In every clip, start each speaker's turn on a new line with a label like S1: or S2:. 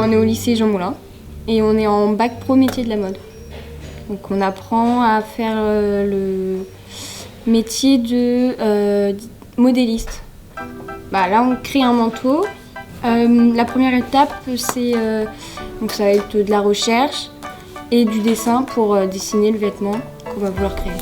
S1: On est au lycée Jean Moulin et on est en bac pro métier de la mode. Donc on apprend à faire le métier de modéliste. Là on crée un manteau. La première étape donc ça va être de la recherche et du dessin pour dessiner le vêtement qu'on va vouloir créer.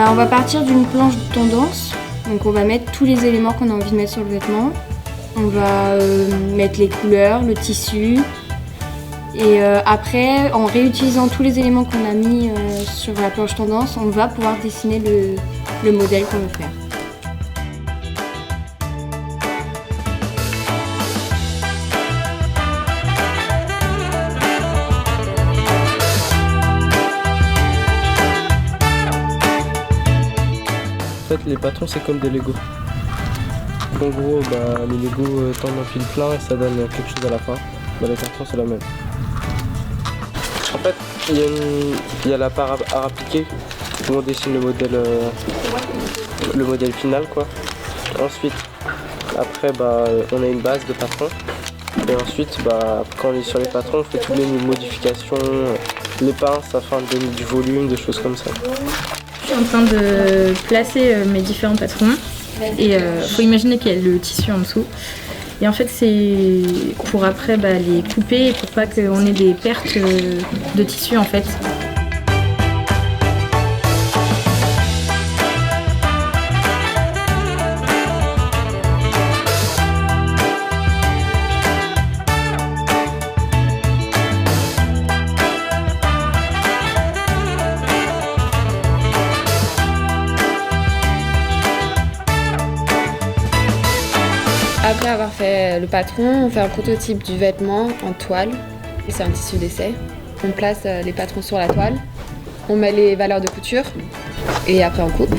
S1: On va partir d'une planche de tendance, donc on va mettre tous les éléments qu'on a envie de mettre sur le vêtement. On va mettre les couleurs, le tissu, et après, en réutilisant tous les éléments qu'on a mis sur la planche tendance, on va pouvoir dessiner le modèle qu'on veut faire.
S2: En fait, les patrons, c'est comme des Lego. En gros, les Lego tombent en fil plein et ça donne quelque chose à la fin. Les patrons, c'est la même. En fait, il y a la part à appliquer où on dessine le modèle final, quoi. Ensuite, après, on a une base de patron. Et ensuite, quand on est sur les patrons, on fait toutes les modifications, les pinces afin de donner du volume, des choses comme ça.
S3: Je suis en train de placer mes différents patrons et faut imaginer qu'il y a le tissu en dessous. Et en fait, c'est pour après les couper pour pas qu'on ait des pertes de tissu en fait.
S4: Après avoir fait le patron, on fait un prototype du vêtement en toile. C'est un tissu d'essai. On place les patrons sur la toile, on met les valeurs de couture et après on coupe.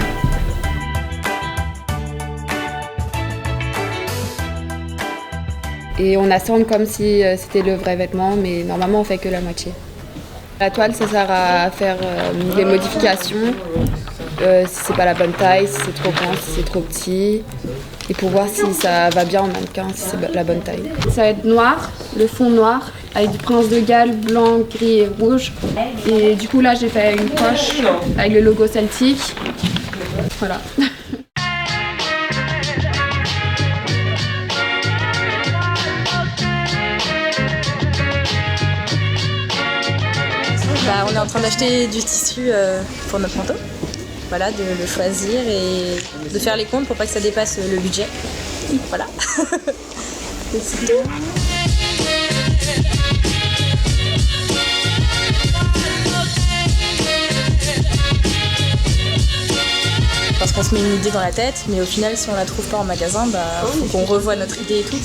S4: Et on assemble comme si c'était le vrai vêtement, mais normalement on fait que la moitié. La toile, ça sert à faire des modifications, si c'est pas la bonne taille, si c'est trop grand, si c'est trop petit. Et pour voir si ça va bien en mannequin, si c'est la bonne taille. Ça va être noir, le fond noir, avec du prince de Galles, blanc, gris et rouge. Et du coup là j'ai fait une poche avec le logo celtique. Voilà.
S3: On est en train d'acheter du tissu pour notre manteau. Voilà, de le choisir et de faire les comptes pour pas que ça dépasse le budget. Voilà. C'est tout. Parce qu'on se met une idée dans la tête, mais au final, si on la trouve pas en magasin, faut qu'on revoie notre idée et tout.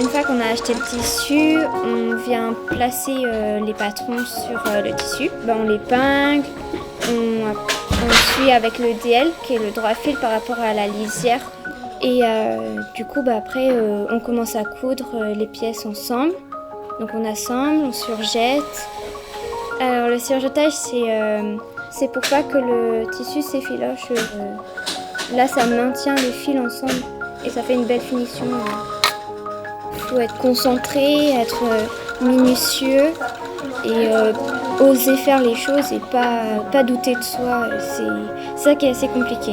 S5: Une fois qu'on a acheté le tissu, on vient placer les patrons sur le tissu. On les pingue, on suit avec le DL qui est le droit fil par rapport à la lisière. Et du coup après on commence à coudre les pièces ensemble. Donc on assemble, on surjette. Alors le surjetage c'est pour pas que le tissu s'effiloche. Là ça maintient les fils ensemble et ça fait une belle finition. Il faut être concentré, être minutieux et oser faire les choses et pas douter de soi. C'est ça qui est assez compliqué.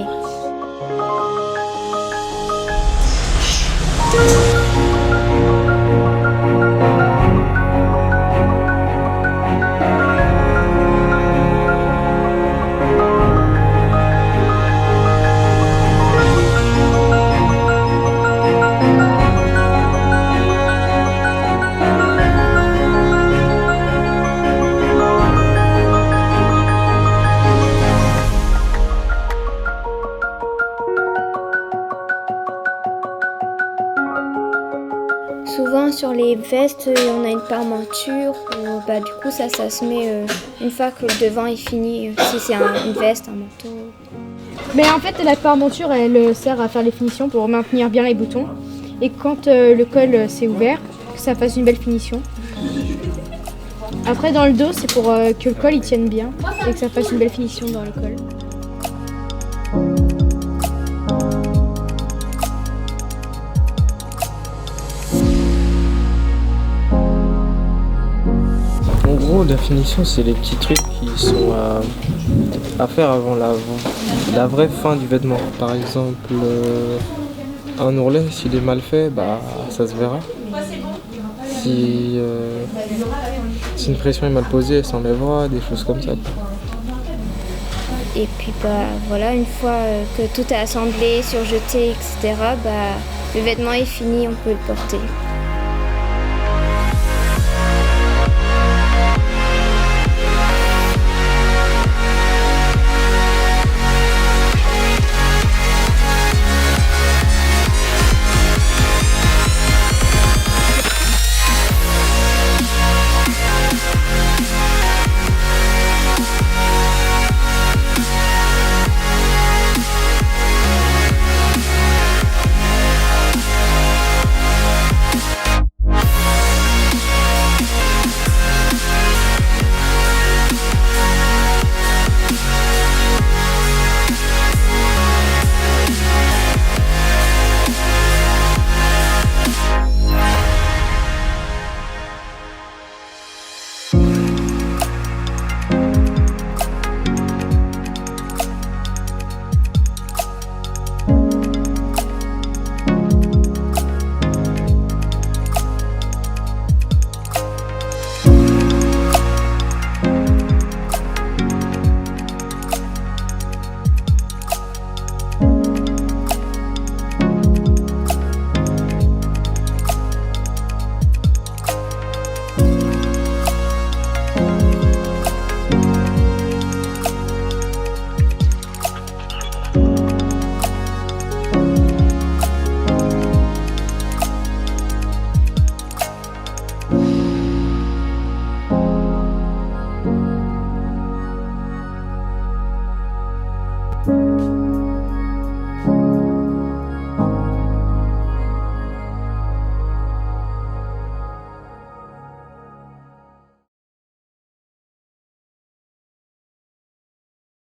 S5: Souvent sur les vestes, on a une parmenture où du coup ça se met une fois que le devant est fini, si c'est une veste, un manteau.
S6: Mais en fait, la parmenture, elle sert à faire les finitions pour maintenir bien les boutons. Et quand le col s'est ouvert, que ça fasse une belle finition. Après, dans le dos, c'est pour que le col il tienne bien et que ça fasse une belle finition dans le col.
S2: En gros, la finition, c'est les petits trucs qui sont à faire avant la vraie fin du vêtement. Par exemple, un ourlet, s'il est mal fait, ça se verra. Si une pression est mal posée, elle s'enlèvera, des choses comme ça.
S5: Et puis voilà, une fois que tout est assemblé, surjeté, etc., le vêtement est fini, on peut le porter.
S6: Thank you.